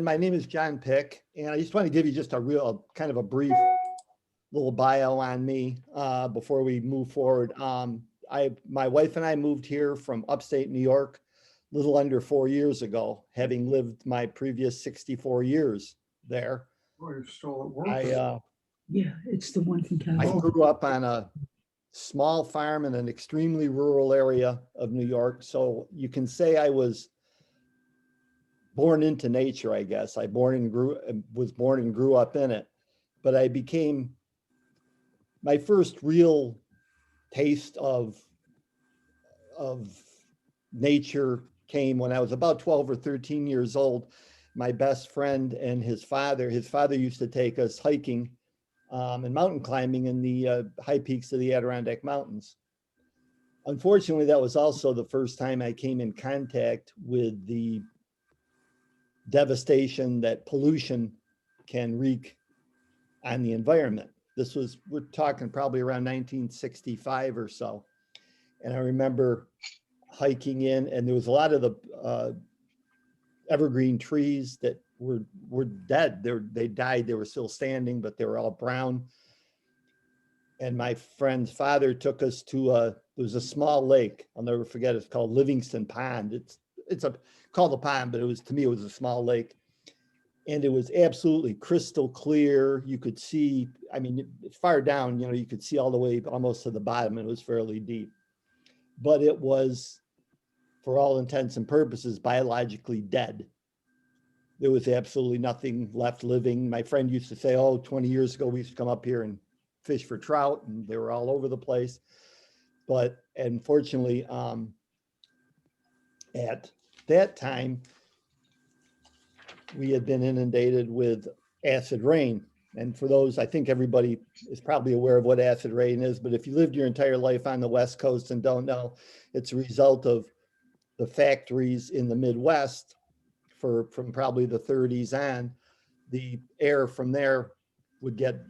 My name is John Pick, and I just want to give you just a real kind of a brief little bio on me before we move forward. My wife and I moved here from upstate New York a little under 4 years ago, having lived my previous 64 years there. Oh, you're still at work? Yeah, it's the one from I Canada. grew up on a small farm in an extremely rural area of New York. So you can say I was born into nature, I guess. I was born and grew up in it. But I became, my first real taste of nature came when I was about 12 or 13 years old. My best friend and his father used to take us hiking and mountain climbing in the high peaks of the Adirondack Mountains. Unfortunately, that was also the first time I came in contact with the devastation that pollution can wreak on the environment. We're talking probably around 1965 or so. And I remember hiking in, and there was a lot of the evergreen trees that were dead. They died, they were still standing, but they were all brown. And my friend's father took us to there was a small lake. I'll never forget. It's called Livingston Pond. It's called a pond, but to me, it was a small lake. And it was absolutely crystal clear. You could see, I mean, far down, you could see all the way almost to the bottom. It was fairly deep. But it was, for all intents and purposes, biologically dead. There was absolutely nothing left living. My friend used to say, 20 years ago, we used to come up here and fish for trout, and they were all over the place. But unfortunately, at that time, we had been inundated with acid rain. And for those, I think everybody is probably aware of what acid rain is, but if you lived your entire life on the West Coast and don't know, it's a result of the factories in the Midwest from probably the 30s on. The air from there would get,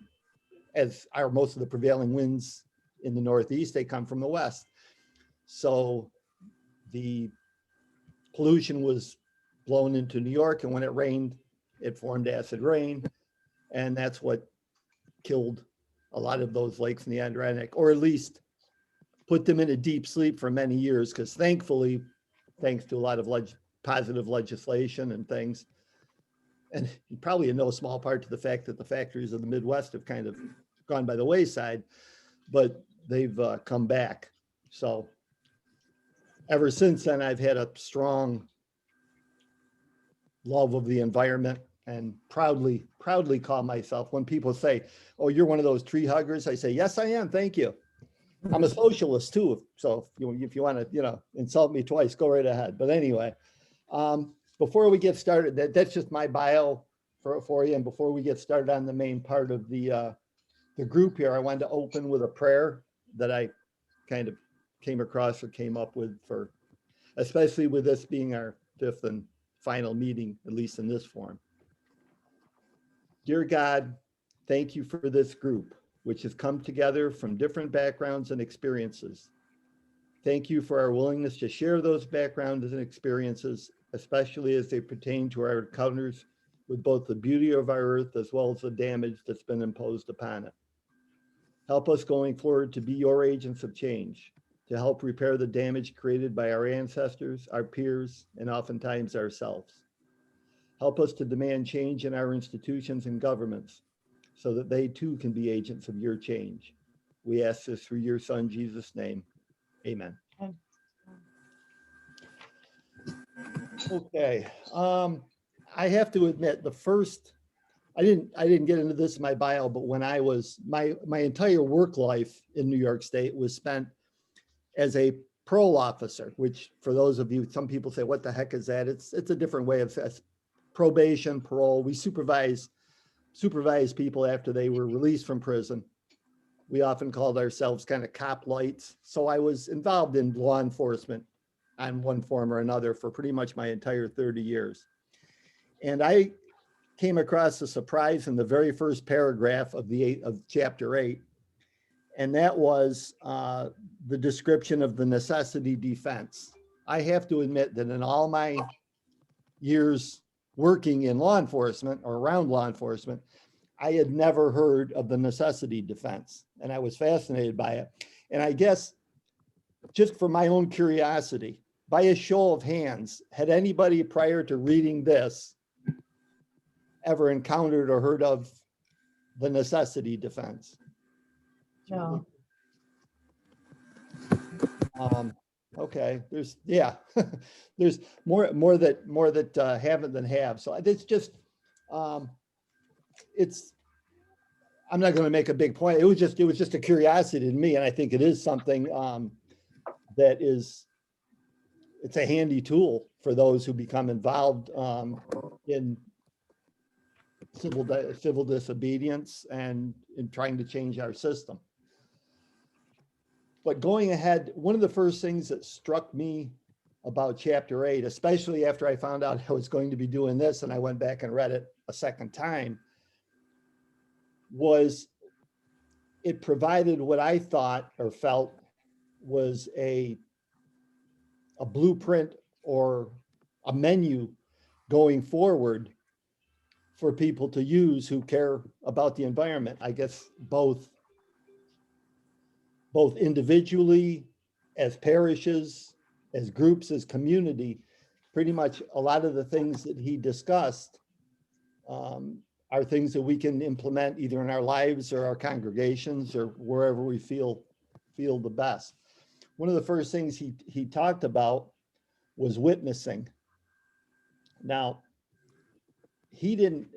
as are most of the prevailing winds in the Northeast, they come from the West. So the pollution was blown into New York, and when it rained, it formed acid rain. And that's what killed a lot of those lakes in the Adirondack, or at least put them in a deep sleep for many years, because thankfully, thanks to a lot of positive legislation and things, and probably in no small part to the fact that the factories of the Midwest have kind of gone by the wayside, but they've come back. So ever since then, I've had a strong love of the environment, and proudly call myself, when people say, "Oh, you're one of those tree huggers," I say, "Yes, I am. Thank you. I'm a socialist too. So if you want to, insult me twice, go right ahead." But anyway, before we get started, that's just my bio for you. And before we get started on the main part of the group here, I wanted to open with a prayer that I kind of came across or came up with especially with this being our fifth and final meeting, at least in this form. Dear God, thank you for this group, which has come together from different backgrounds and experiences. Thank you for our willingness to share those backgrounds and experiences, especially as they pertain to our encounters with both the beauty of our earth as well as the damage that's been imposed upon it. Help us going forward to be your agents of change, to help repair the damage created by our ancestors, our peers, and oftentimes ourselves. Help us to demand change in our institutions and governments so that they too can be agents of your change. We ask this through your Son, Jesus' name. Amen. Okay. I have to admit, I didn't get into this in my bio, but when I was, my entire work life in New York State was spent as a parole officer, which for those of you, some people say, what the heck is that? It's a different way of probation, parole. We supervise people after they were released from prison. We often called ourselves kind of cop lights. So I was involved in law enforcement on one form or another for pretty much my entire 30 years. And I came across a surprise in the very first paragraph of chapter 8. And that was the description of the necessity defense. I have to admit that in all my years working in law enforcement or around law enforcement, I had never heard of the necessity defense, and I was fascinated by it. And I guess just for my own curiosity, by a show of hands, had anybody prior to reading this ever encountered or heard of the necessity defense? No. Okay, there's, yeah, there's more that haven't than have. So it's just, it's, I'm not going to make a big point. It was just a curiosity to me. And I think it is something that is, it's a handy tool for those who become involved in civil disobedience and in trying to change our system. But going ahead, one of the first things that struck me about chapter 8, especially after I found out I was going to be doing this and I went back and read it a second time, was it provided what I thought or felt was a blueprint or a menu going forward for people to use who care about the environment. I guess both individually, as parishes, as groups, as community. Pretty much a lot of the things that he discussed are things that we can implement either in our lives or our congregations or wherever we feel the best. One of the first things he talked about was witnessing. Now, he didn't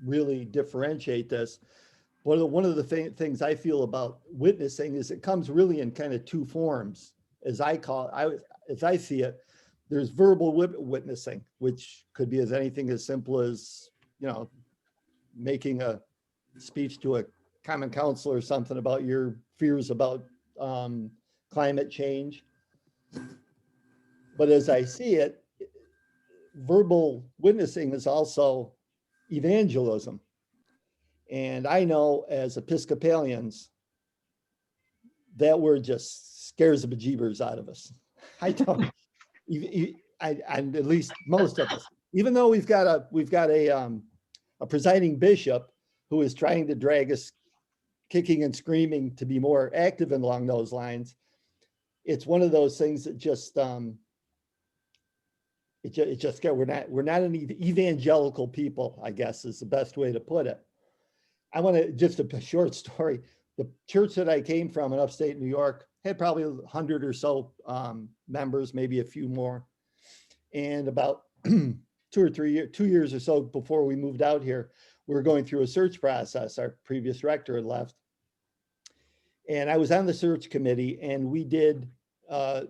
really differentiate this. One of the things I feel about witnessing is it comes really in kind of two forms, as I see it. There's verbal witnessing, which could be anything as simple as, making a speech to a common council or something about your fears about climate change. But as I see it, verbal witnessing is also evangelism. And I know as Episcopalians, that word just scares the bejeebers out of us. I don't, and at least most of us, even though we've got a presiding bishop who is trying to drag us kicking and screaming to be more active along those lines. It's one of those things that just, we're not an evangelical people, I guess is the best way to put it. I want to, just a short story. The church that I came from in upstate New York had probably 100 or so members, maybe a few more. And about 2 years or so before we moved out here, we were going through a search process. Our previous rector had left. And I was on the search committee, and we did the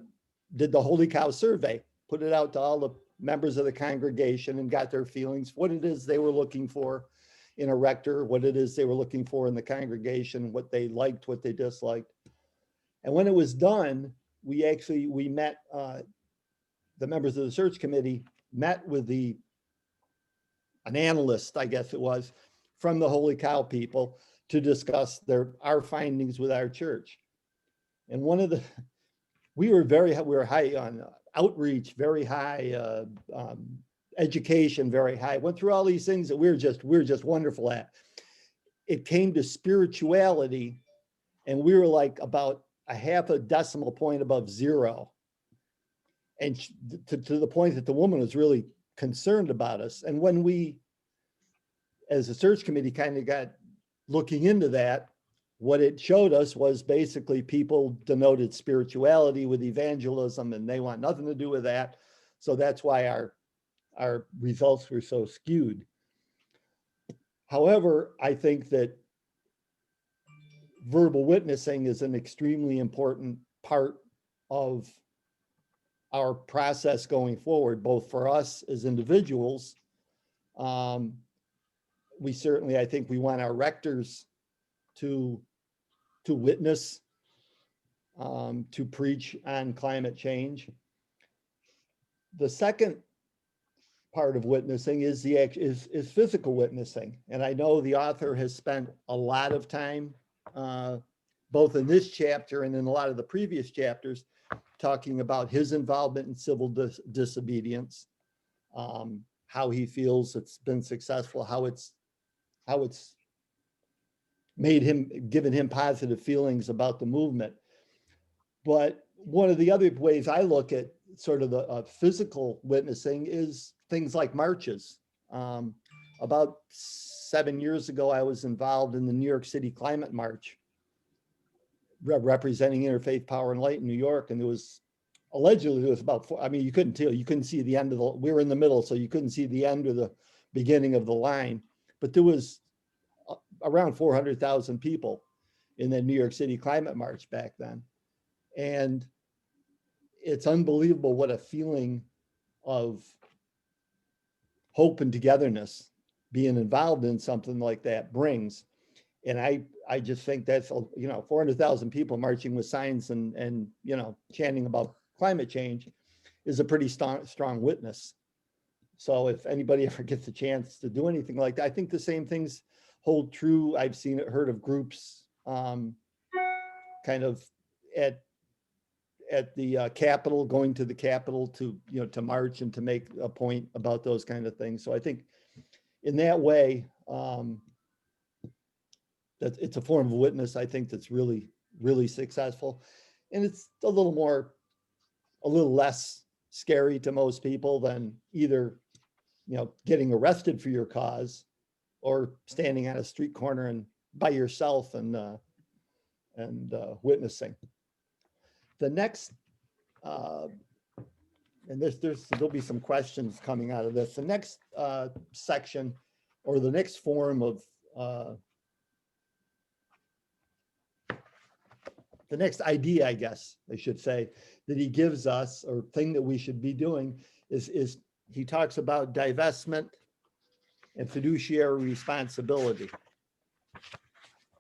Holy Cow survey, put it out to all the members of the congregation and got their feelings, what it is they were looking for in a rector, what it is they were looking for in the congregation, what they liked, what they disliked. And when it was done, we met, the members of the search committee met with an analyst, I guess it was, from the Holy Cow people to discuss our findings with our church. And we were high on outreach, very high, education, very high, went through all these things that we're just wonderful at. It came to spirituality, and we were like about a half a decimal point above zero. And to the point that the woman was really concerned about us. And when we, as a search committee, kind of got looking into that, what it showed us was basically people denoted spirituality with evangelism, and they want nothing to do with that. So that's why our results were so skewed. However, I think that verbal witnessing is an extremely important part of our process going forward, both for us as individuals. We certainly, I think we want our rectors to witness, to preach on climate change. The second part of witnessing is physical witnessing. And I know the author has spent a lot of time, both in this chapter and in a lot of the previous chapters, talking about his involvement in civil disobedience, how he feels it's been successful, how it's given him positive feelings about the movement. But one of the other ways I look at sort of the physical witnessing is things like marches. About 7 years ago, I was involved in the New York City Climate March, representing Interfaith Power and Light in New York. And allegedly there was about four, I mean, you couldn't see the end of we were in the middle, so you couldn't see the end or the beginning of the line. But there was around 400,000 people in the New York City Climate March back then. And it's unbelievable what a feeling of hope and togetherness being involved in something like that brings. And I just think that's, 400,000 people marching with signs and chanting about climate change is a pretty strong witness. So if anybody ever gets a chance to do anything like that, I think the same things hold true. I've heard of groups kind of at the Capitol, going to the Capitol to march and to make a point about those kind of things. So I think in that way, that it's a form of witness, I think, that's really, really successful. And it's a little less scary to most people than either, getting arrested for your cause or standing on a street corner and by yourself and witnessing. The next, and there'll be some questions coming out of this. The next section, or the next form of, the next idea, I guess I should say, that he gives us, or thing that we should be doing, is he talks about divestment and fiduciary responsibility.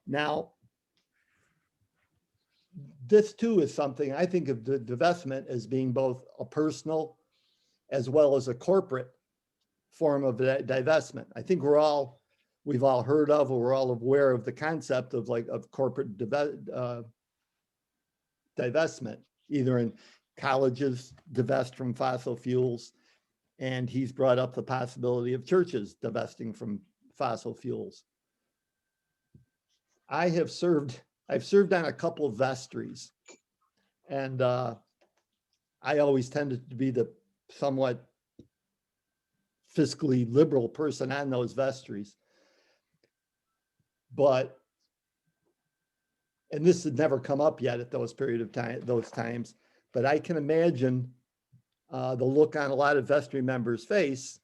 Now, this too is something I think of the divestment as being both a personal as well as a corporate form of divestment. I think we've all heard of, or we're all aware of the concept of corporate divestment, either in colleges divest from fossil fuels, and he's brought up the possibility of churches divesting from fossil fuels. I've served on a couple of vestries, and I always tended to be the somewhat fiscally liberal person on those vestries. And this had never come up yet at those times, but I can imagine the look on a lot of vestry members' face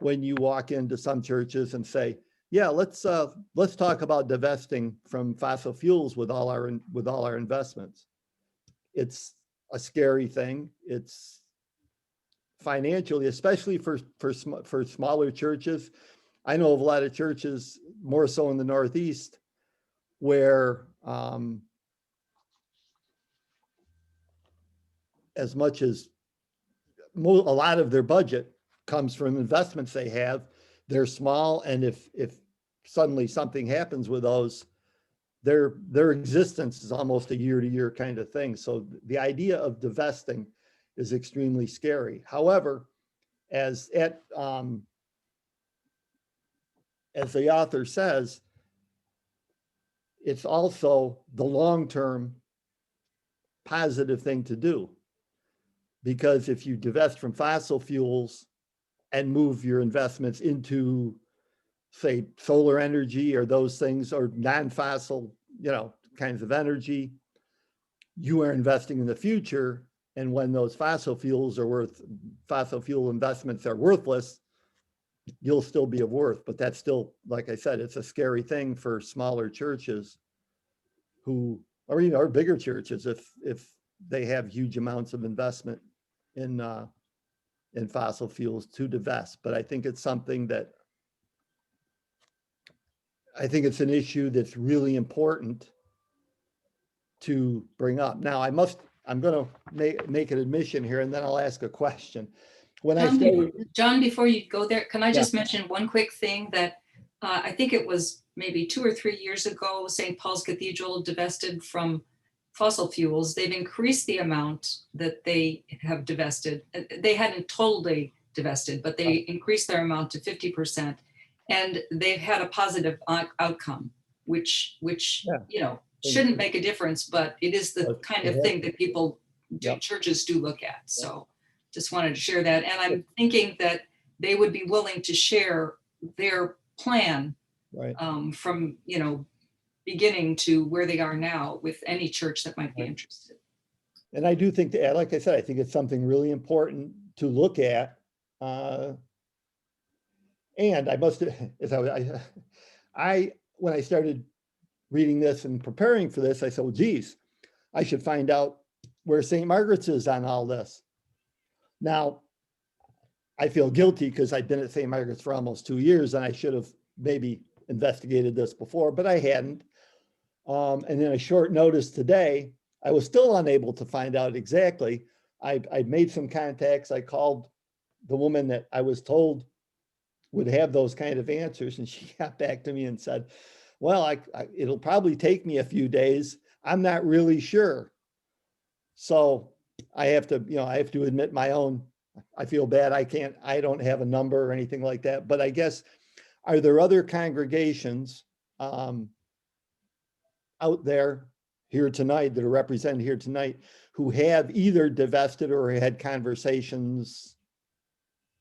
when you walk into some churches and say, yeah, let's talk about divesting from fossil fuels with all our investments. It's a scary thing. It's financially, especially for smaller churches. I know of a lot of churches, more so in the Northeast, where as much as a lot of their budget comes from investments they have, they're small, and if suddenly something happens with those, their existence is almost a year-to-year kind of thing. So the idea of divesting is extremely scary. However, as the author says, it's also the long-term positive thing to do. Because if you divest from fossil fuels and move your investments into, say, solar energy or those things, or non-fossil, kinds of energy, you are investing in the future. And when those fossil fuel investments are worthless, you'll still be of worth. But that's still, like I said, it's a scary thing for smaller churches or bigger churches if they have huge amounts of investment in fossil fuels to divest. But I think it's something that it's an issue that's really important to bring up. Now, I'm going to make an admission here, and then I'll ask a question. John, before you go there, can I just mention one quick thing that I think it was maybe 2 or 3 years ago, St. Paul's Cathedral divested from fossil fuels. They've increased the amount that they have divested. They hadn't totally divested, but they increased their amount to 50%. And they've had a positive outcome, which Yeah. you know, shouldn't make a difference, but it is the kind of thing that people do, Yep. churches do look at. So just wanted to share that. And I'm thinking that they would be willing to share their plan Right. from, you know, beginning to where they are now with any church that might be Right. interested. And I do think that, like I said, I think it's something really important to look at. And I must, as when I started reading this and preparing for this, I said, well, geez, I should find out where St. Margaret's is on all this. Now, I feel guilty because I've been at St. Margaret's for almost 2 years, and I should have maybe investigated this before, but I hadn't. And in a short notice today, I was still unable to find out exactly. I made some contacts. I called the woman that I was told would have those kind of answers, and she got back to me and said, well, it'll probably take me a few days. I'm not really sure. So I have to, I have to admit my own, I feel bad. I don't have a number or anything like that, but I guess, are there other congregations out there here tonight that are represented here tonight who have either divested or had conversations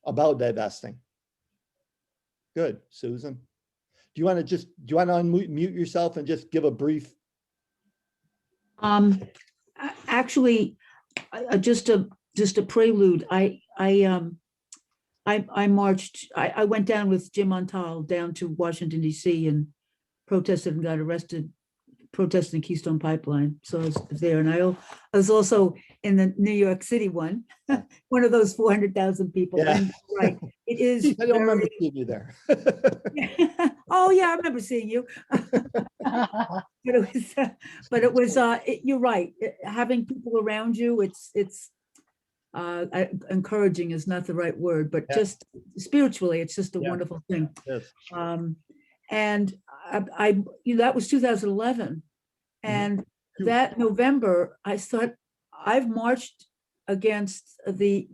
about divesting? Good, Susan. Do you want to unmute yourself and just give a brief? Actually, just a prelude. I marched. I went down with Jim Untitled down to Washington D.C. and protested and got arrested protesting Keystone Pipeline. So I was there, and I was also in the New York City one, one of those 400,000 people. Yeah. And right, it is. I don't remember seeing you there. Oh yeah, I remember seeing you. But it was. You're right. Having people around you, it's encouraging is not the right word, but just spiritually, it's just a wonderful thing. Yes. And that was 2011, and that November, I thought, I've marched against the,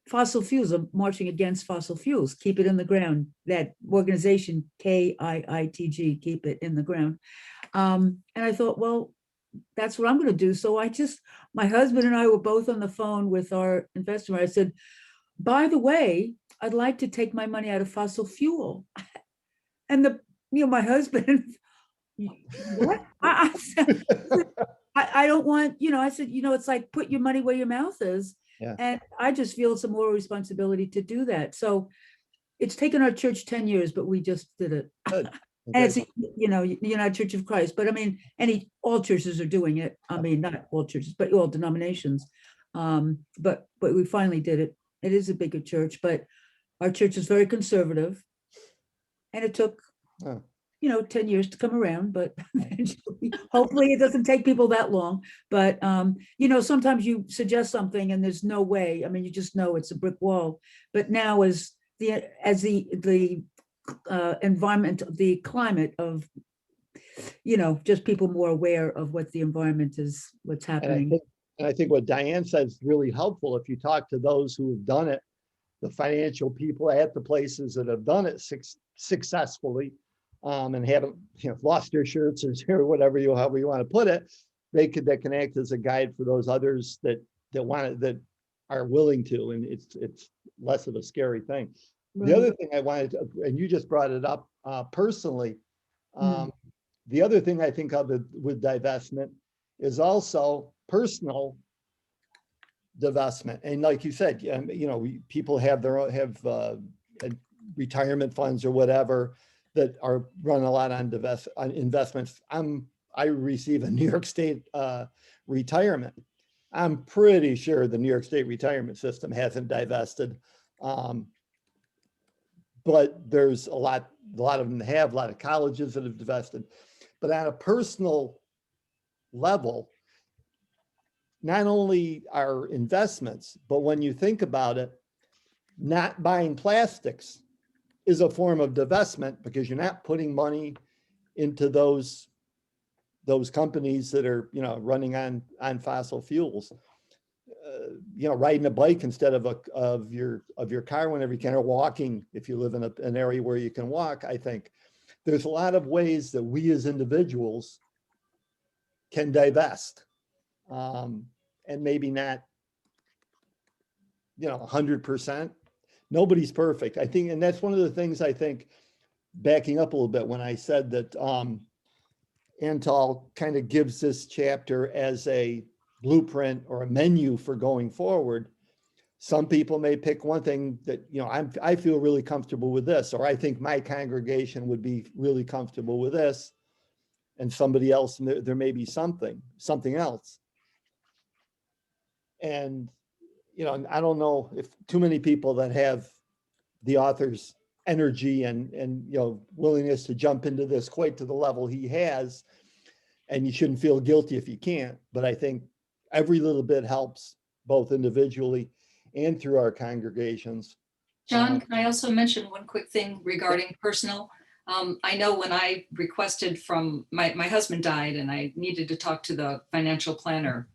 fossil fuels. I'm marching against fossil fuels. Keep it in the ground. That organization, KIITG, keep it in the ground. And I thought, well, that's what I'm going to do. So my husband and I were both on the phone with our investor. I said, by the way, I'd like to take my money out of fossil fuel. And my husband, what? I don't want, I said, it's like, put your money where your mouth is. Yeah. And I just feel it's a moral responsibility to do that. So it's taken our church 10 years, but we just did it. Good. And it's, United Church of Christ, but I mean, all churches are doing it. I mean, not all churches, but all denominations. But we finally did it. It is a bigger church, but our church is very conservative. And it took, 10 years to come around, but hopefully it doesn't take people that long. But, sometimes you suggest something and there's no way. I mean, you just know it's a brick wall. But now as the environment, the climate of, just people more aware of what the environment is, what's happening. And I think what Diane said is really helpful. If you talk to those who have done it, the financial people at the places that have done it successfully, and haven't lost their shirts or whatever however you want to put it, that can act as a guide for those others that are willing to, and it's less of a scary thing. Right. The other thing I wanted to, and you just brought it up personally, the other thing I think of with divestment is also personal divestment. And like you said, people have their own retirement funds or whatever that are run a lot on investments. I receive a New York State retirement. I'm pretty sure the New York State retirement system hasn't divested, but there's a lot of them have, a lot of colleges that have divested. But on a personal level, not only are investments, but when you think about it, not buying plastics is a form of divestment because you're not putting money into those companies that are, running on fossil fuels. riding a bike instead of your car whenever you can, or walking if you live in an area where you can walk. I think there's a lot of ways that we as individuals can divest, and maybe not 100%. Nobody's perfect, I think. And that's one of the things, I think, backing up a little bit, when I said that Antal kind of gives this chapter as a blueprint or a menu for going forward. Some people may pick one thing that, I feel really comfortable with this, or I think my congregation would be really comfortable with this, and somebody else, there may be something else. And, I don't know if too many people that have the author's energy and willingness to jump into this quite to the level he has, and you shouldn't feel guilty if you can't, but I think every little bit helps, both individually and through our congregations. John, can I also mention one quick thing regarding personal? I know when I requested from, my husband died and I needed to talk to the financial planner.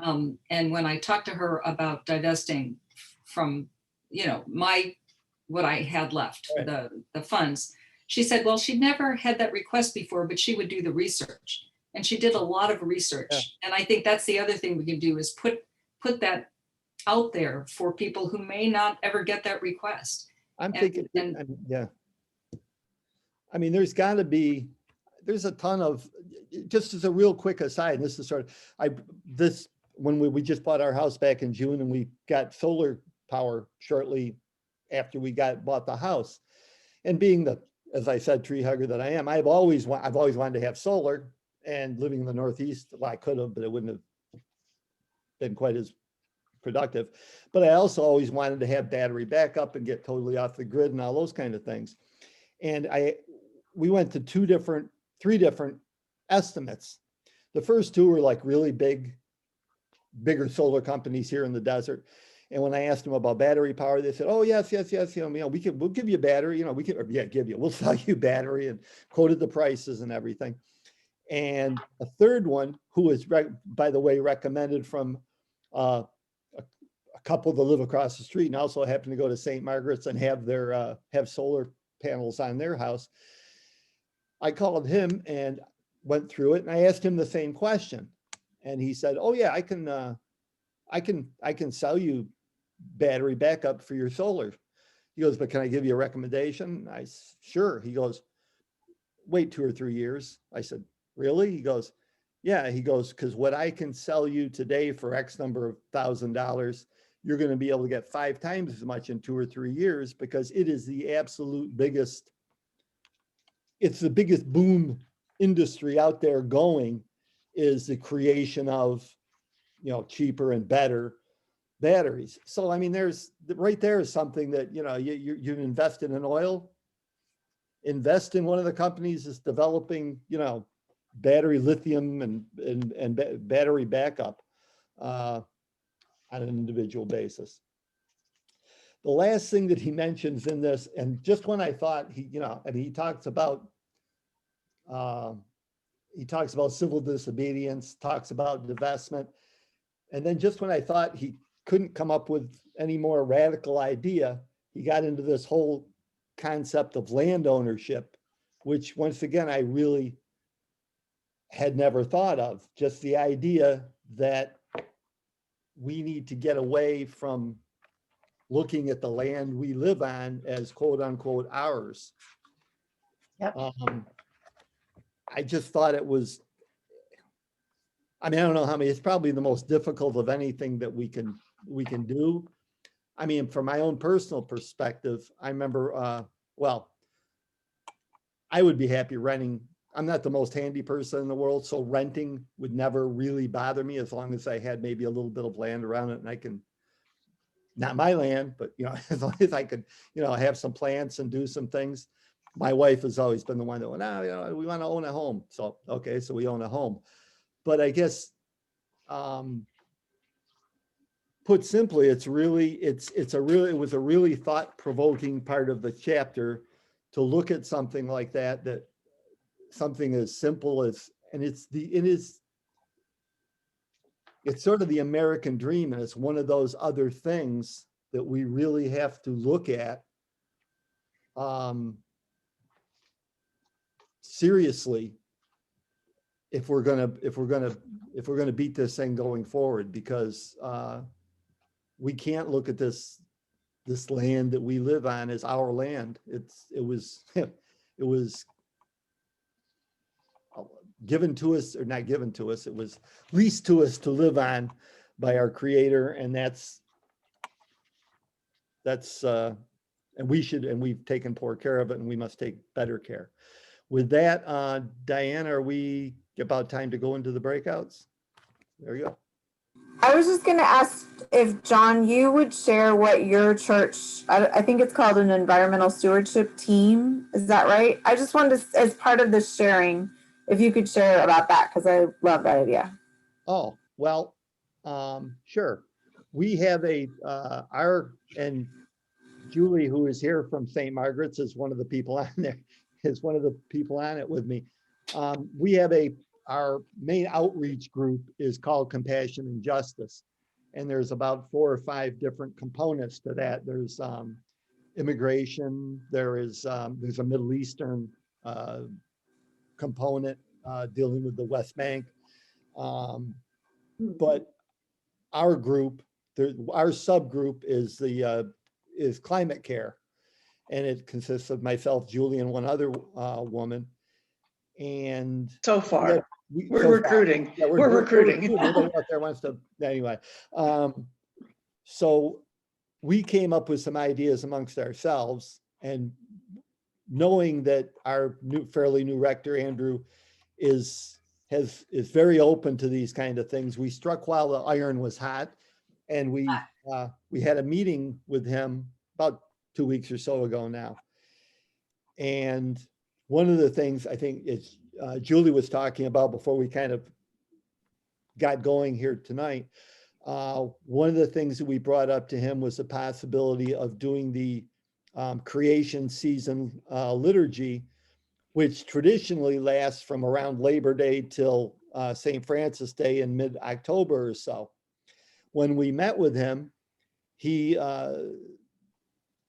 And when I talked to her about divesting from, what I had left, Right. the funds, she said, well, she'd never had that request before, but she would do the research. And she did a lot of research. Yeah. And I think that's the other thing we can do, is put that out there for people who may not ever get that request. I'm thinking, yeah. I mean, there's a ton of, just as a real quick aside, this is when we just bought our house back in June, and we got solar power shortly after we bought the house. And being as I said, tree hugger that I am, I've always wanted to have solar, and living in the Northeast, well, I could have, but it wouldn't have been quite as productive. But I also always wanted to have battery backup and get totally off the grid and all those kind of things. And we went to three different estimates. The first two were like really bigger solar companies here in the desert. And when I asked them about battery power, they said, "Oh, yes. We'll give you battery. We'll sell you battery," and quoted the prices and everything. And a third one, who was, by the way, recommended from a couple that live across the street, and also happened to go to St. Margaret's and have solar panels on their house. I called him and went through it, and I asked him the same question, and he said, "Oh yeah, I can sell you battery backup for your solar." He goes, "But can I give you a recommendation?" Sure. He goes, "Wait 2 or 3 years." I said, "Really?" He goes, "Yeah." He goes, "Because what I can sell you today for X number of $1,000, you're going to be able to get 5 times as much in 2 or 3 years, because it is the absolute biggest. It's the biggest boom industry out there going, is the creation of, cheaper and better batteries." So, I mean, there's right there is something that, you've invested in oil, invest in one of the companies that's developing, battery lithium and battery backup on an individual basis. The last thing that he mentions in this, and just when I thought he talks about civil disobedience, talks about divestment. And then just when I thought he couldn't come up with any more radical idea, he got into this whole concept of land ownership, which once again, I really had never thought of. Just the idea that we need to get away from looking at the land we live on as quote unquote ours. Yep. I just thought it was, I don't know how many, it's probably the most difficult of anything that we can do. I mean, from my own personal perspective, I remember, I would be happy renting. I'm not the most handy person in the world, so renting would never really bother me, as long as I had maybe a little bit of land around it, and I can, not my land, but as long as I could, have some plants and do some things. My wife has always been the one that went, "No, we want to own a home." So, okay, so we own a home. But I guess, put simply, it was a really thought-provoking part of the chapter to look at something like that something as simple as, and it is, it's sort of the American dream, and it's one of those other things that we really have to look at seriously if we're gonna beat this thing going forward, because we can't look at this land that we live on as our land. It was given to us, or not given to us, it was leased to us to live on by our Creator, and that's and we've taken poor care of it, and we must take better care. With that, Diane, are we about time to go into the breakouts? There you go. I was just going to ask if, John, you would share what your church, I think it's called an environmental stewardship team. Is that right? I just wanted to, as part of this sharing, if you could share about that, because I love that idea. Oh, well, sure. We have and Julie, who is here from St. Margaret's, is one of the people on there, is one of the people on it with me. We have our main outreach group is called Compassion and Justice. And there's about 4 or 5 different components to that. There's immigration, there's a Middle Eastern component dealing with the West Bank. But our group, our subgroup is climate care. And it consists of myself, Julie, and one other woman. And So far, we're so far, recruiting. yeah, We're recruiting. Everybody out there wants to, anyway. So we came up with some ideas amongst ourselves, and knowing that our fairly new rector, Andrew, is very open to these kind of things, we struck while the iron was hot, and we had a meeting with him about 2 weeks or so ago now. And one of the things I think is Julie was talking about before we kind of got going here tonight, one of the things that we brought up to him was the possibility of doing the creation season liturgy, which traditionally lasts from around Labor Day till St. Francis Day in mid-October or so. When we met with him, he said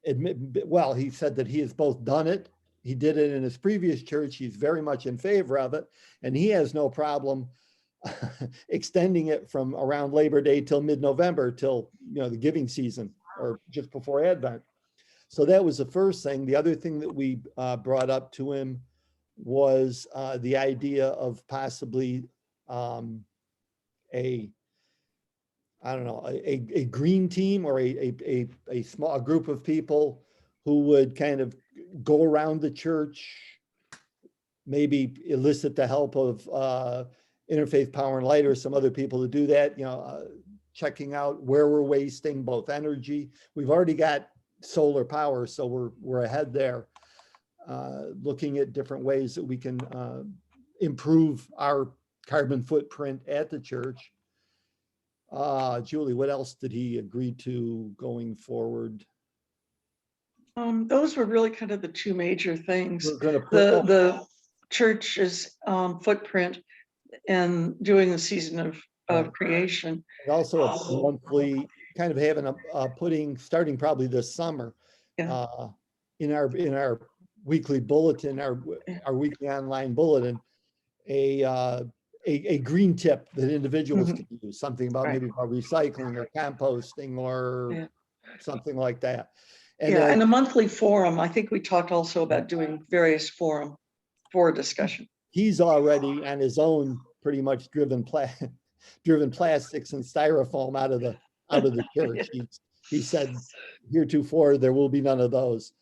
that he has both done it. He did it in his previous church. He's very much in favor of it, and he has no problem extending it from around Labor Day till mid-November, till the giving season, or just before Advent. So that was the first thing. The other thing that we brought up to him was the idea of possibly a green team, or a small group of people who would kind of go around the church, maybe elicit the help of Interfaith Power and Light or some other people to do that, checking out where we're wasting both energy. We've already got solar power, so we're ahead there. Looking at different ways that we can improve our carbon footprint at the church. Julie, what else did he agree to going forward? Those were really kind of the two major things. We're gonna put The church's footprint and doing the season of creation. and also a monthly, kind of having starting probably this summer, Yeah. in our weekly bulletin, our weekly online bulletin, a green tip that individuals can use, something about maybe about recycling or composting or something like that. And a monthly forum. I think we talked also about doing various forum for discussion. He's already on his own pretty much driven plastics and styrofoam out of the church. He said heretofore there will be none of those.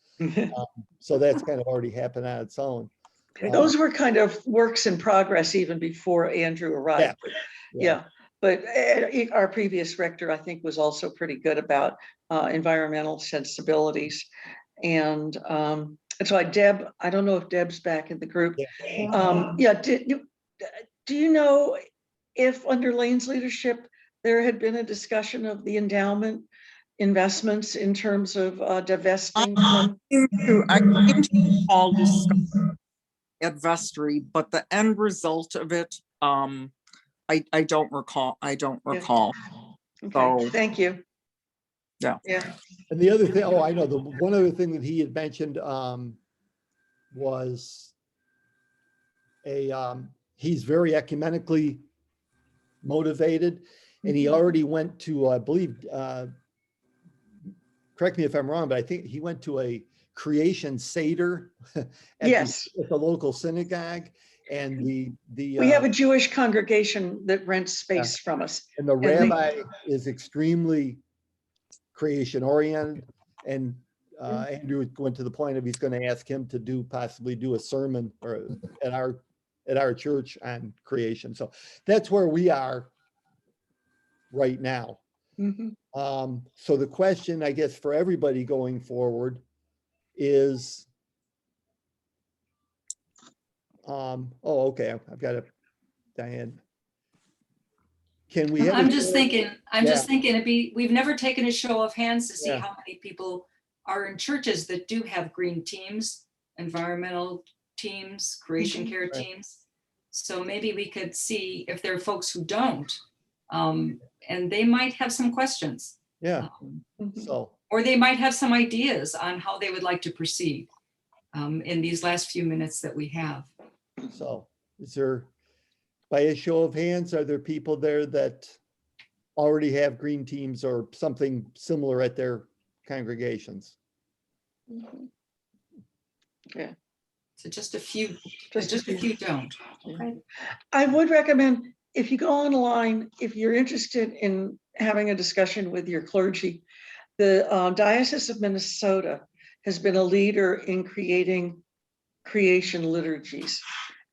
So that's kind of already happened on its own. Those were kind of works in progress even before Andrew arrived. But our previous rector, I think, was also pretty good about environmental sensibilities. And so Deb, I don't know if Deb's back in the group. Do you know if under Lane's leadership, there had been a discussion of the endowment investments in terms of divesting from? I came to all discussion at vestry, but the end result of it I don't recall. I don't Yeah. recall. Okay, So- thank you. Yeah. Yeah, And the other thing, oh, I know, the one other thing that he had mentioned was he's very ecumenically motivated, and he already went to, I believe, correct me if I'm wrong, but I think he went to a creation Seder at yes. the local synagogue, and We have a Jewish congregation that rents space from us. and the they- rabbi is extremely creation oriented, and Andrew went to the point of he's going to ask him to possibly do a sermon or at our church on creation. So that's where we are right now. Mhm. So the question, I guess, for everybody going forward is, okay, I've got it, Diane. Can we have? I'm just thinking we've never taken a show of hands to see Yeah. how many people are in churches that do have green teams, environmental teams, creation care Right. teams. So maybe we could see if there are folks who don't, and they might have some questions. Yeah, Mhm. so, Or they might have some ideas on how they would like to proceed in these last few minutes that we have. so is there, by a show of hands, are there people there that already have green teams or something similar at their congregations? Mhm. So just a few, Just a just a few don't. I would recommend, if you go online, if you're interested in having a discussion with your clergy, the Diocese of Minnesota has been a leader in creating creation liturgies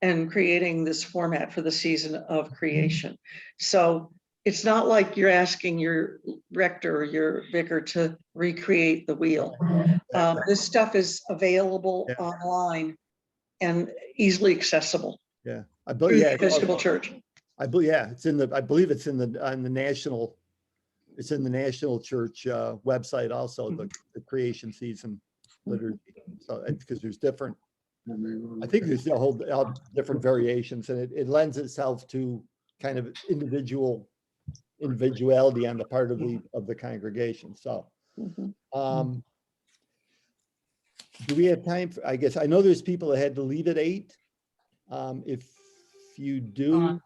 and creating this format for the season of creation. So it's not like you're asking your rector or your vicar to recreate the wheel. This stuff is available Yeah. online and easily accessible Yeah, through the yeah, Episcopal Church. I believe, yeah, I believe it's on the national, it's in the national church website also, the creation season liturgy. So, because there's different, I think there's a whole different variations, and it lends itself to kind of individuality on the part of the congregation. So, Mhm. do we have time for, I guess, I know there's people that had to leave at 8. If you do.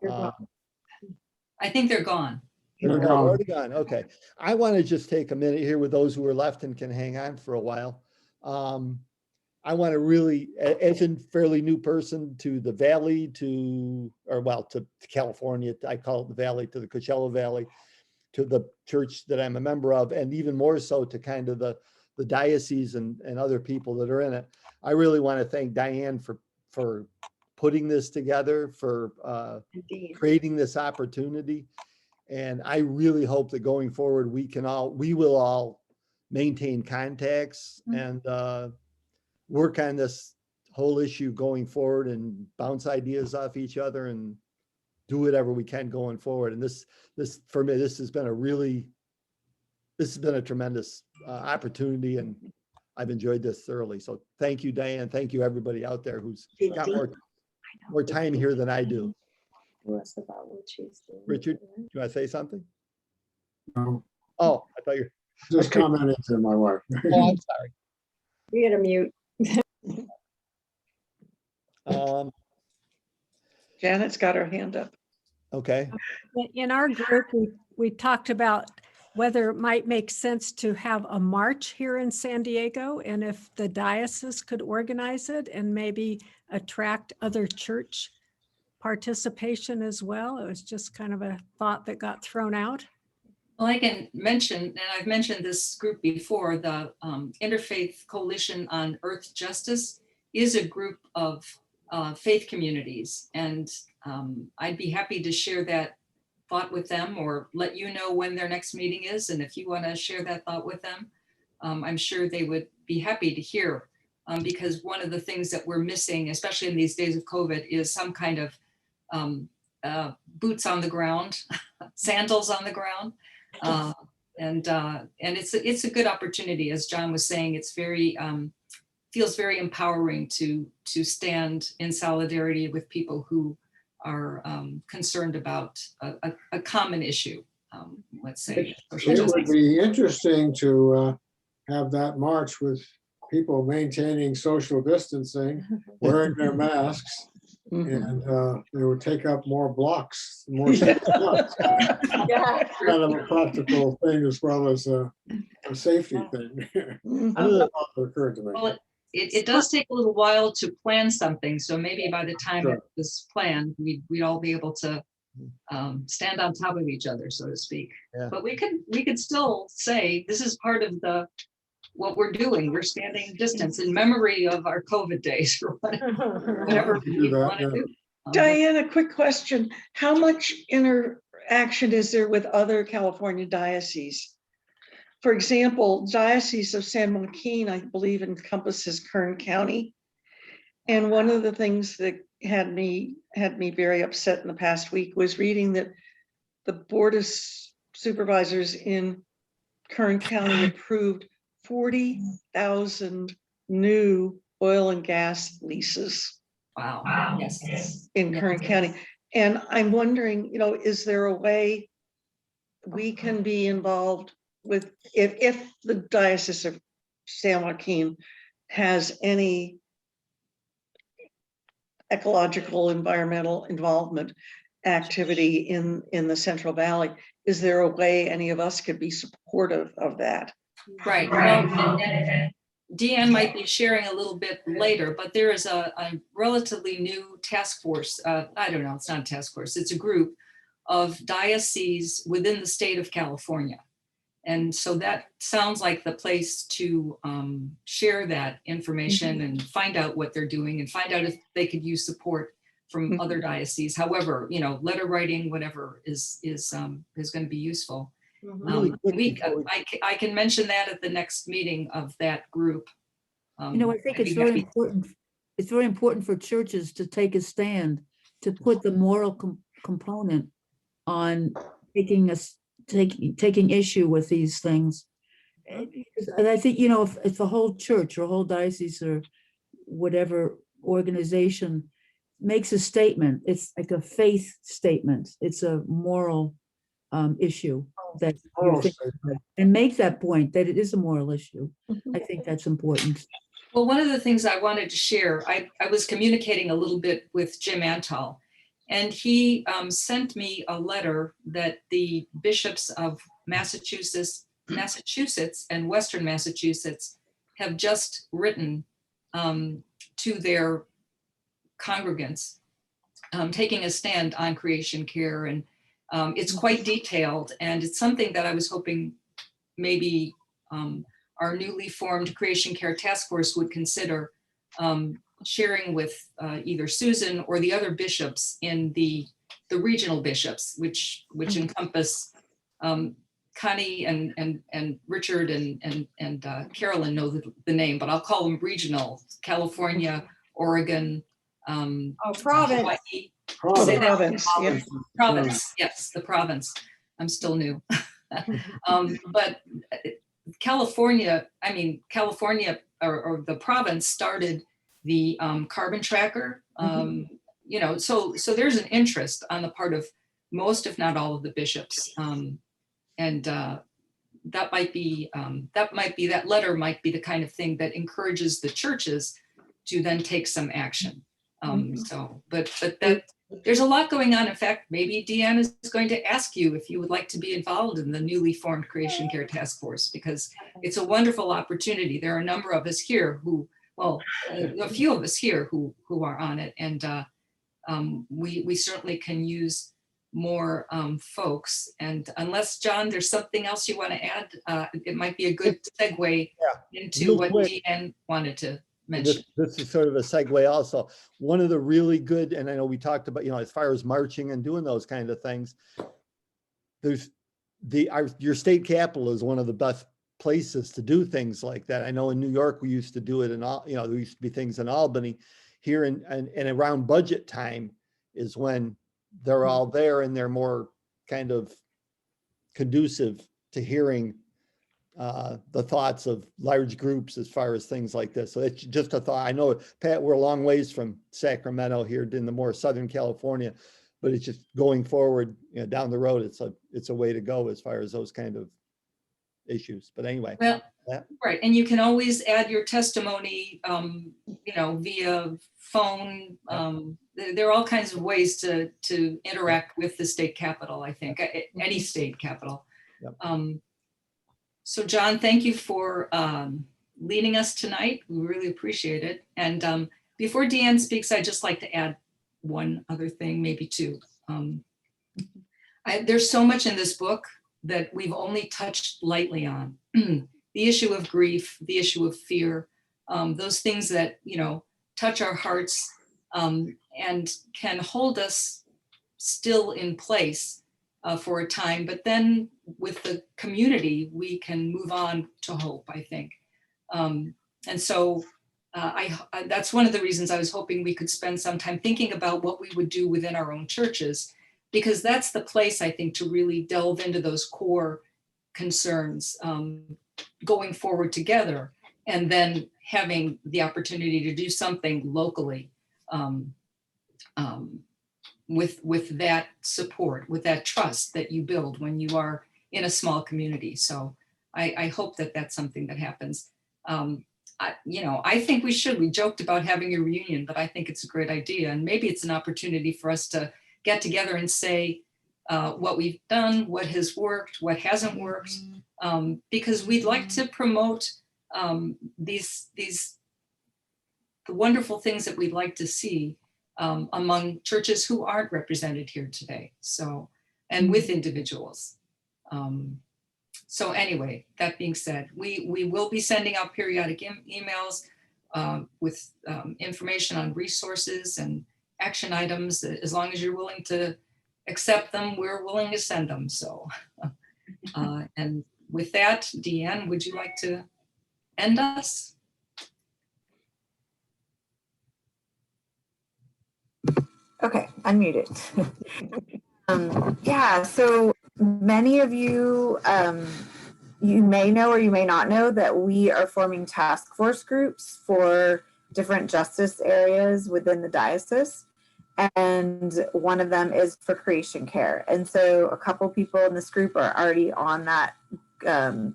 I think they're gone. They're already gone. Okay. I want to just take a minute here with those who are left and can hang on for a while. I want to really, as a fairly new person to the Valley, to California, I call it the Valley, to the Coachella Valley, to the church that I'm a member of, and even more so to kind of the diocese and other people that are in it. I really want to thank Diane for putting this together, for creating this opportunity. And I really hope that going forward, we will all maintain contacts and work on this whole issue going forward and bounce ideas off each other and do whatever we can going forward. And this for me, this has been a tremendous opportunity, and I've enjoyed this thoroughly. So thank you, Diane. Thank you, everybody out there who's got more time here than I do. Richard, do you want to say something? No, Oh, I thought you're. just commented to my wife. Oh, I'm sorry. We had a mute. Janet's got her hand up. Okay. In our group, we talked about whether it might make sense to have a march here in San Diego, and if the diocese could organize it and maybe attract other church participation as well. It was just kind of a thought that got thrown out. Well, I can mention, and I've mentioned this group before, the Interfaith Coalition on Earth Justice is a group of faith communities. And I'd be happy to share that thought with them or let you know when their next meeting is. And if you want to share that thought with them, I'm sure they would be happy to hear. Because one of the things that we're missing, especially in these days of COVID, is some kind of boots on the ground, sandals on the ground. And it's a good opportunity. As John was saying, it's very, feels very empowering to stand in solidarity with people who concerned about a common issue, let's say. social It would justice. be interesting to have that march with people maintaining social distancing, wearing their masks, Mhm. and they would take up more blocks, more blocks. Yeah. Kind of a practical thing as well as a safety thing. Mhm. Another- That occurred to me. Well, it does take a little while to plan something, so maybe by the time Sure. it was planned, we'd all be able to stand on top of each other, so to speak. Yeah. But we could still say, this is part of what we're doing. We're standing distance in memory of our COVID days, or whatever We can do we that, want to yeah. do. Diane, a quick question. How much interaction is there with other California dioceses? For example, Diocese of San Joaquin, I believe, encompasses Kern County. And one of the things that had me very upset in the past week was reading that the Board of Supervisors in Kern County approved 40,000 new oil and gas leases Wow, yes. in Kern County. And I'm wondering, is there a way we can be involved with, if the Diocese of San Joaquin has any ecological, environmental involvement activity in the Central Valley, is there a way any of us could be supportive of that? Right. Well, and Deanne might be sharing a little bit later, but there is a relatively new task force. I don't know, it's not a task force, it's a group of dioceses within the state of California. And so that sounds like the place to share that information and find out what they're doing and find out if they could use support from other dioceses. However, letter writing, whatever is going to be useful. Really quick before I can mention that at the next meeting of that group. I think I'd it's be very happy- important. It's very important for churches to take a stand, to put the moral component on taking issue with these things. And I think, if the whole church or whole diocese or whatever organization makes a statement, it's like a faith statement. It's a moral issue that you Moral think, and make that point that it is a moral issue. I think that's important. Well, one of the things I wanted to share, I was communicating a little bit with Jim Antal, and he sent me a letter that the bishops of Massachusetts and Western Massachusetts have just written to their congregants, taking a stand on creation care. And it's quite detailed, and it's something that I was hoping maybe our newly formed Creation Care Task Force would consider sharing with either Susan or the other bishops in the regional bishops, which encompass Connie and Richard and Carolyn know the name, but I'll call them regional: California, Oregon, province. Hawaii. Province. Say that. Province, yeah. Province, yes, the province. I'm still new. But California or the province started the carbon tracker. So there's an interest on the part of most, if not all, of the bishops. And that letter might be the kind of thing that encourages the churches to then take some action. But there's a lot going on. In fact, maybe Deanne is going to ask you if you would like to be involved in the newly formed Creation Care Task Force, because it's a wonderful opportunity. There are a number of us here a few of us here who are on it, and we certainly can use more folks. And unless, John, there's something else you want to add, it might be a good segue into Real what quick. Deanne wanted to mention. This is sort of a segue also. One of the really good, and I know we talked about, as far as marching and doing those kind of things, there's your state capital is one of the best places to do things like that. I know in New York, we used to do it in all, there used to be things in Albany. Here and around budget time is when they're all there and they're more kind of conducive to hearing the thoughts of large groups as far as things like this. So it's just a thought. I know, Pat, we're a long ways from Sacramento here in the more Southern California, but it's just going forward, down the road, it's a way to go as far as those kind of issues. But anyway. Well, yeah. right, and you can always add your testimony, via phone. There are all kinds of ways to interact with the state capitol, I think, any state capitol. Yep. So John, thank you for leading us tonight. We really appreciate it. And before Deanne speaks, I'd just like to add one other thing, maybe two. There's so much in this book that we've only touched lightly on. The issue of grief, the issue of fear, those things that, touch our hearts and can hold us still in place for a time, but then with the community, we can move on to hope, I think. And so that's one of the reasons I was hoping we could spend some time thinking about what we would do within our own churches, because that's the place, I think, to really delve into those core concerns going forward together, and then having the opportunity to do something locally with that support, with that trust that you build when you are in a small community. So I hope that that's something that happens. I think we joked about having a reunion, but I think it's a great idea. And maybe it's an opportunity for us to get together and say what we've done, what has worked, what hasn't worked, because we'd like to promote the wonderful things that we'd like to see among churches who aren't represented here today. So, and with individuals. So anyway, that being said, we will be sending out periodic emails with information on resources and action items. As long as you're willing to accept them, we're willing to send them. So, and with that, Deanne, would you like to end us? Okay, unmuted. Yeah, so many of you, you may know or you may not know that we are forming task force groups for different justice areas within the diocese. And one of them is for creation care. And so a couple people in this group are already on that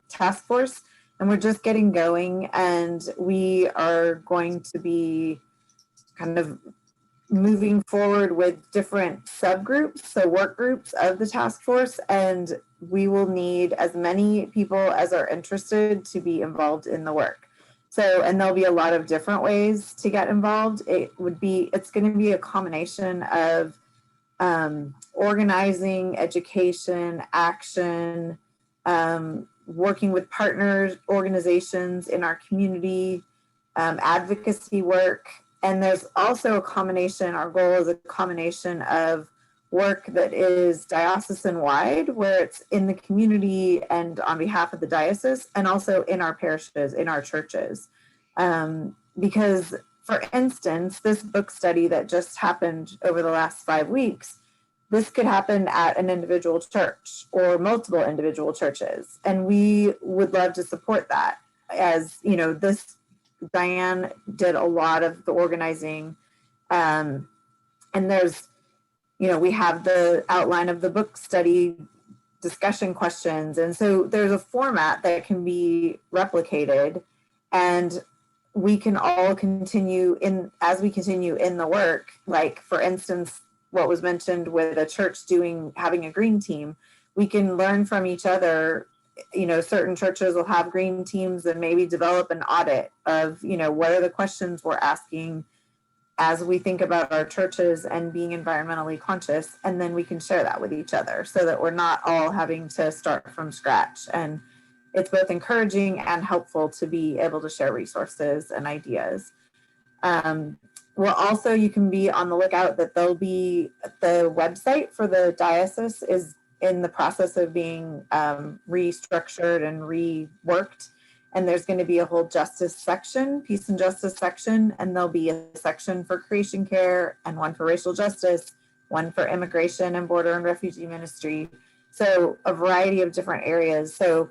task force, and we're just getting going. And we are going to be kind of moving forward with different subgroups, so work groups of the task force, and we will need as many people as are interested to be involved in the work. So, and there'll be a lot of different ways to get involved. It's going to be a combination of organizing, education, action, working with partners, organizations in our community, advocacy work. And there's also a combination, our goal is a combination of work that is diocesan wide, where it's in the community and on behalf of the diocese, and also in our parishes, in our churches. Because, for instance, this book study that just happened over the last 5 weeks, this could happen at an individual church or multiple individual churches. And we would love to support that. As you know, Diane did a lot of the organizing, and there's, we have the outline of the book study discussion questions, and so there's a format that can be replicated, and we can all continue as we continue in the work. Like, for instance, what was mentioned with a church having a green team, we can learn from each other. Certain churches will have green teams and maybe develop an audit of, what are the questions we're asking as we think about our churches and being environmentally conscious. And then we can share that with each other so that we're not all having to start from scratch. And it's both encouraging and helpful to be able to share resources and ideas. You can be on the lookout that there'll be the website for the diocese is in the process of being restructured and reworked. And there's going to be a whole justice section, peace and justice section, and there'll be a section for creation care and one for racial justice, one for immigration and border and refugee ministry. So a variety of different areas. So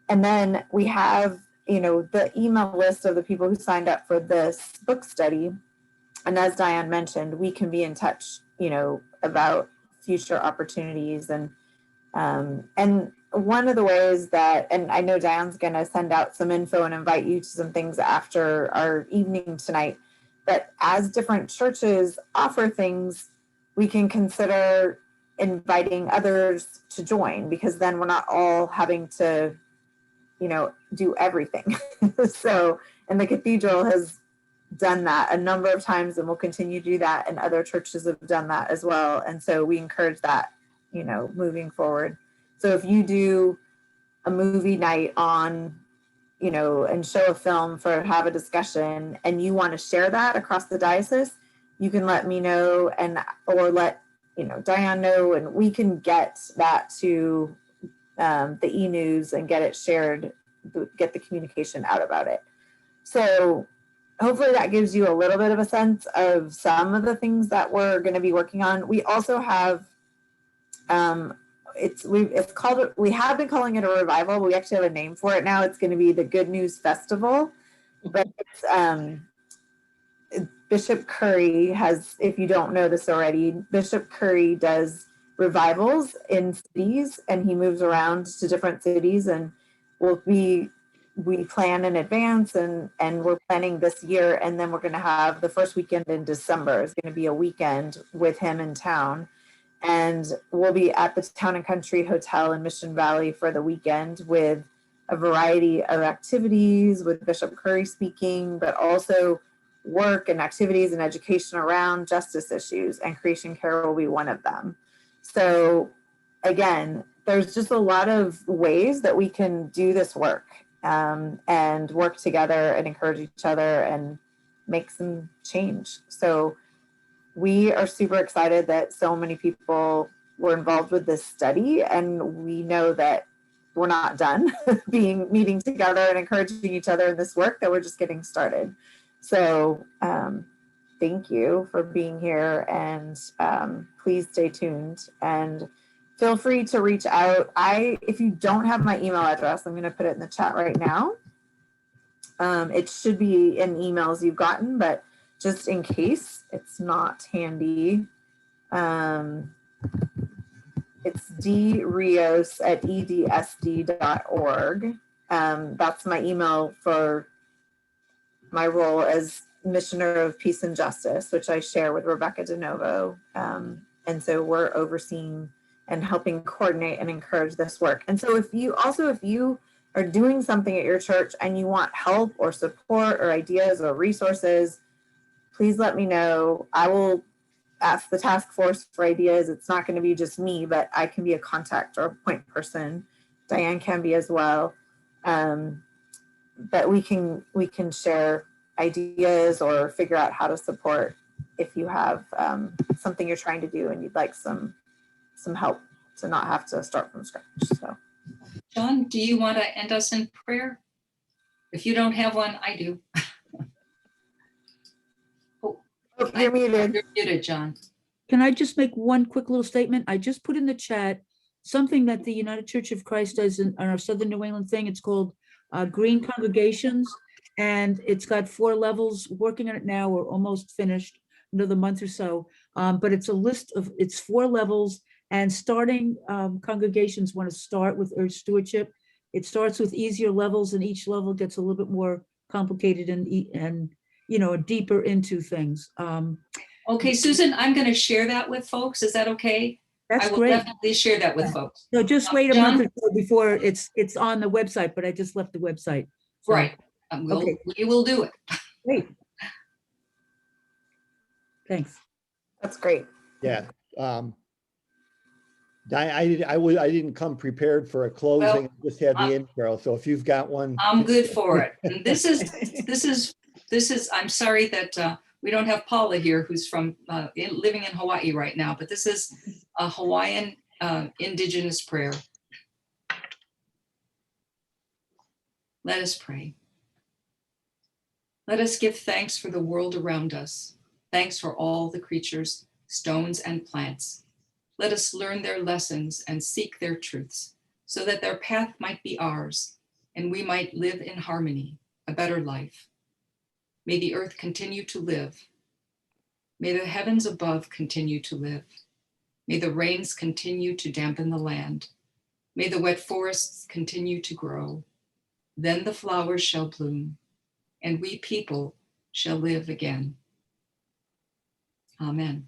And then we have, the email list of the people who signed up for this book study. And as Diane mentioned, we can be in touch, about future opportunities. And one of the ways that, and I know Diane's going to send out some info and invite you to some things after our evening tonight, but as different churches offer things, we can consider inviting others to join, because then we're not all having to, do everything. So, and the cathedral has done that a number of times and will continue to do that, and other churches have done that as well. And so we encourage that, moving forward. So if you do a movie night on, and show a film have a discussion, and you want to share that across the diocese, you can let me know, or let Diane know, and we can get that to the e-news and get it shared, get the communication out about it. So hopefully that gives you a little bit of a sense of some of the things that we're going to be working on. We also have, we have been calling it a revival. We actually have a name for it now. It's going to be the Good News Festival, but it's, Bishop Curry has, if you don't know this already, Bishop Curry does revivals in cities, and he moves around to different cities, and we plan in advance, and we're planning this year, and then we're going to have the first weekend in December is going to be a weekend with him in town, and we'll be at the Town and Country Hotel in Mission Valley for the weekend with a variety of activities, with Bishop Curry speaking, but also work and activities and education around justice issues, and Creation Care will be one of them. So again, there's just a lot of ways that we can do this work, and work together and encourage each other and make some change. So we are super excited that so many people were involved with this study, and we know that we're not done meeting together and encouraging each other in this work, that we're just getting started. So thank you for being here, and please stay tuned and feel free to reach out. If you don't have my email address, I'm going to put it in the chat right now. It should be in emails you've gotten, but just in case it's not handy, it's drios@edsd.org. That's my email for my role as Missioner of Peace and Justice, which I share with Rebecca DeNovo. And so we're overseeing and helping coordinate and encourage this work. And so if you are doing something at your church and you want help or support or ideas or resources, please let me know. I will ask the task force for ideas. It's not going to be just me, but I can be a contact or a point person. Diane can be as well. But we can share ideas or figure out how to support if you have something you're trying to do and you'd like some help to not have to start from scratch. So, John, do you want to end us in prayer? If you don't have one, I do. you're muted. You're muted, John. Can I just make one quick little statement? I just put in the chat something that the United Church of Christ does on our Southern New England thing. It's called Green Congregations, and it's got 4 levels. Working on it now. We're almost finished, another month or so. But it's a list of, it's 4 levels, and starting congregations want to start with Earth Stewardship. It starts with easier levels, and each level gets a little bit more complicated and deeper into things. Okay, Susan, I'm going to share that with folks. Is that okay? That's I will great. definitely share that with folks. So just wait a John? month or so before it's on the website, but I just left the website. So, Right. Okay. We will do it. Great. Thanks. That's great. Yeah. I didn't come prepared for a closing. Well, I just had the intro. So if you've got one. I'm good for it. And this is, I'm sorry that we don't have Paula here, who's from living in Hawaii right now, but this is a Hawaiian Indigenous prayer. Let us pray. Let us give thanks for the world around us. Thanks for all the creatures, stones and plants. Let us learn their lessons and seek their truths, so that their path might be ours. and we might live in harmony, a better life. May the earth continue to live. May the heavens above continue to live. May the rains continue to dampen the land. May the wet forests continue to grow. Then the flowers shall bloom, and we people shall live again. Amen.